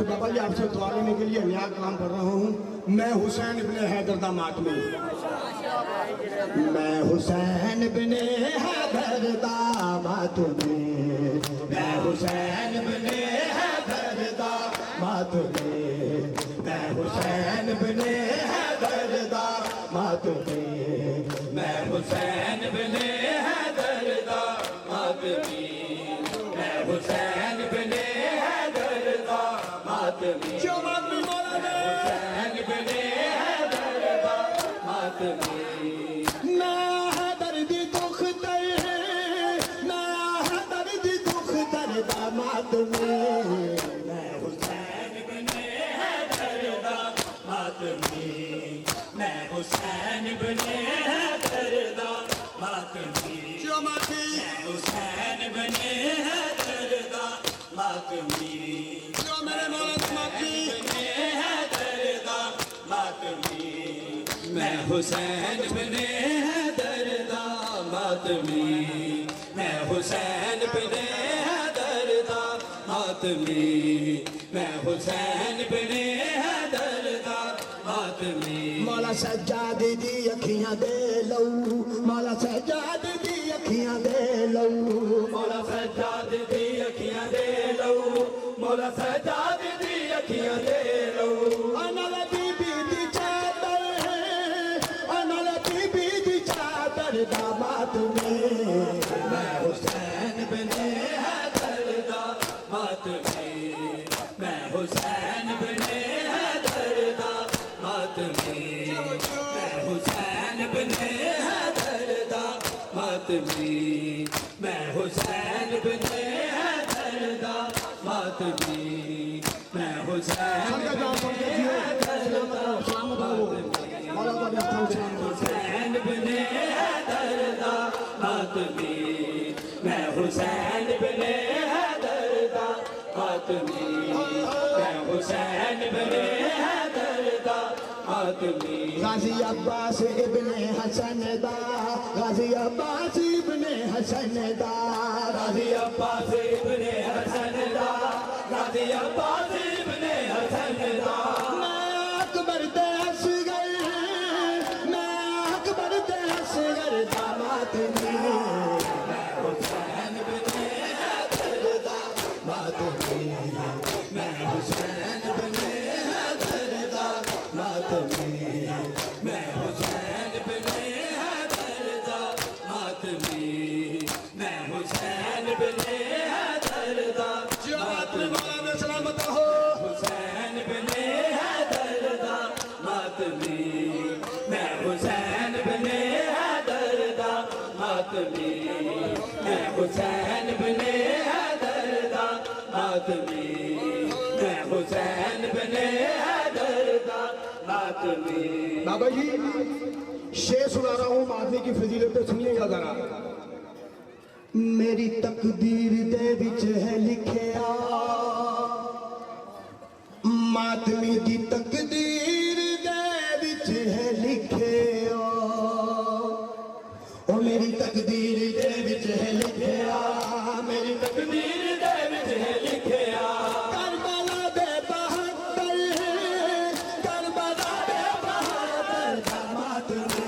بابا جی آپ سے دعا لینے کے لیے نیا کلام پڑھ رہا ہوں. میں حسین ابن حیدر دا ماتمی. میں حسین ابن حیدر دا ماتمی. میں حسین ابن حیدر دا ماتمی. میں حسین ابن حیدر دا ماتمی. میں حسین ابن حیدر دا ماتمی. میں حسین ابن حیدر دا ماتمی. جو ماتمی مولانا حسین ابن حیدر دا ماتمی. میں حیدر دی دختر دا ماتمی. میں حسین ابن حیدر دا ماتمی. میں حسین ابن حیدر دا ماتمی. جو ماتمی میں حسین ابن حیدر دا ماتمی. جو میرے مولانا ماتمی حیدر دا ماتمی. میں حسین ابن حیدر دا ماتمی. میں حسین ابن حیدر دا ماتمی. میں حسین ابن حیدر دا ماتمی. مولا سجاد دی اکھیاں دے لو. مولا سجاد دی اکھیاں دے لو. مولا سجاد دی اکھیاں دے لو. مولا سجاد دی اکھیاں دے لو. انال بی بی دی چادر انال بی بی دی چادر دا ماتمی. میں حسین ابن حیدر دا ماتمی. میں حسین ابن حیدر دا ماتمی. میں حسین ابن حیدر دا ماتمی. میں حسین ابن حیدر دا ماتمی. میں حسین ابن حیدر دا حسین ابن حیدر دا ماتمی. میں حسین ابن حیدر دا ماتمی. میں حسین ابن حیدر دا ماتمی. غازی عباس ابن حسن دا. غازی عباس ابن حسن دا. غازی عباس ابن حسن دا. غازی عباس ابن حسن دا. میں اکبر دے اصغر. میں اکبر دے اصغر دا ماتمی. میں حسین ابن حیدر دا ماتمی. میں حسین ابن حیدر دا ماتمی. میں حسین ابن حیدر دا ماتمی. میں حسین ابن حیدر دا ماتمی. سلامت رہو. حسین ابن حیدر دا ماتمی. میں حسین ابن حیدر دا ماتمی. میں حسین ابن حیدر دا ماتمی. میں حسین ابن حیدر دا ماتمی. بابا جی شعر سنا رہا ہوں ماتمی کی فضیلتیں سنیے گا ذرا. میری تقدیر دے وچ ہے لکھیا. ماتمی دی تقدیر دے وچ ہے لکھیا. او میری تقدیر دے وچ ہے لکھیا. میری تقدیر دے وچ ہے لکھیا. کربلا دے بہادر کربلا دے بہادر دا ماتمی.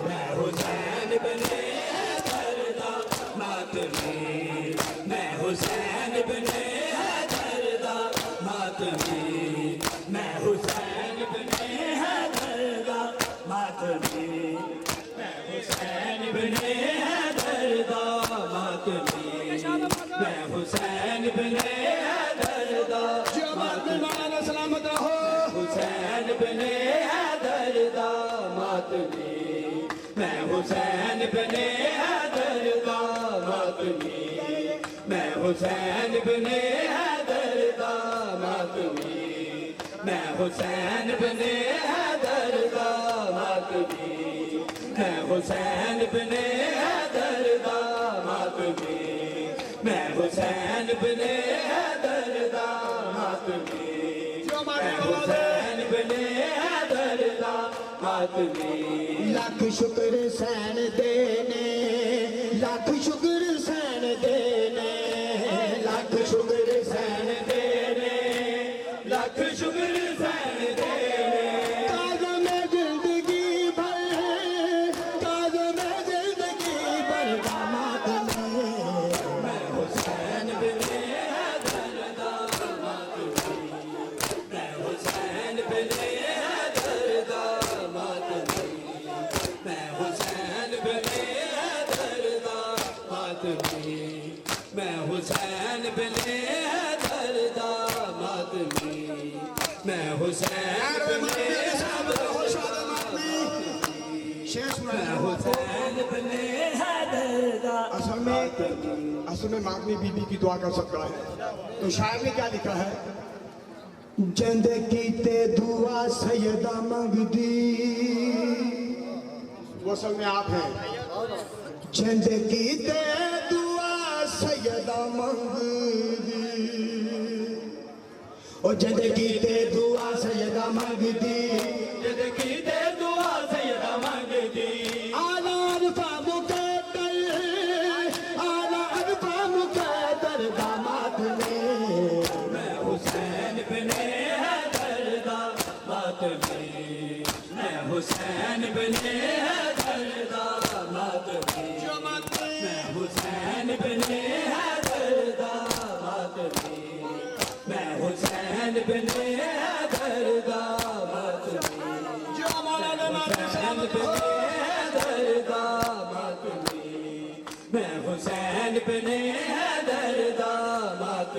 میں حسین ابن حیدر دا ماتمی. میں حسین ابن حیدر دا ماتمی. میں حسین ابن حیدر دا ماتمی. میں حسین ابن حیدر دا ماتمی. میں حسین ابن حیدر دا ماتمی. سلامت رہو. حسین ابن حیدر دا ماتمی. میں حسین ابن حیدر دا ماتمی. میں حسین ابن حیدر دا ماتمی. میں حسین ابن حیدر دا ماتمی. میں حسین ابن حیدر دا ماتمی. میں حسین ابن حیدر دا ماتمی. میں حسین ابن حیدر دا ماتمی. لاکھ شکر حسین دینے. لاکھ شکر حسین دینے. لاکھ شکر حسین دینے. لکھ شکر حسین دے تازہ میں زندگی بھر تازہ میں زندگی بھر داماد میں حسین بن حیدر داماد میں حسین بن حیدر داماد میں حسین بن حیدر داماد میں حسین بن حیدر داماد میں حسین بن شیخ میں حسین بن حیدر داماد اصل میں مانگنی بی بی کی دعا کر سکتا ہے تو شاعر نے کیا لکھا ہے جند کیتے دعا سیدہ منگ دی وہ اصل میں آپ ہیں جند کیتے دعا سیدہ منگ دی اور جند کیتے دعا سیدہ منگ دی جد کی دے دعا سیدہ منگ دی اعلیٰ عرفہ مقدر اعلیٰ عرفہ مقدر داماد میں حسین بن حیدر داماد میں حسین بن حیدر داماد میں حسین بن حیدر داماد میں حسین بن حیدر داماد حسین بن حیدر داماد میں حسین بن حیدر داماد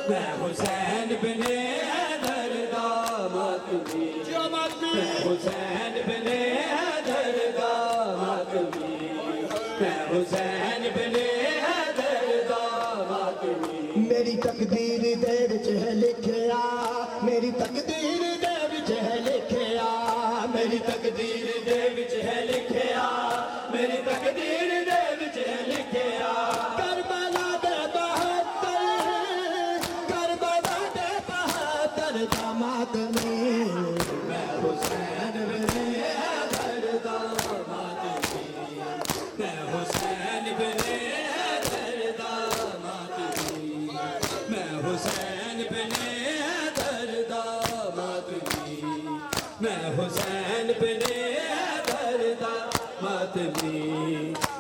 میں حسین بن حیدر داماد میں حسین بن حیدر داماد میں حسین بن حیدر داماد میری تقدیر دے وچ ہے لکھیا میری تقدیر دے وچ ہے لکھیا میری تقدیر دے وچ ہے لکھیا میری تقدیر دے وچ ہے لکھیا کربلا دے بہادر داماد میں حسین بن حیدر داماد میں حسین بن حیدر داماد میں حسین بن حیدر داماد میں حسین بن حیدر داماد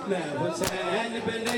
میں حسین بن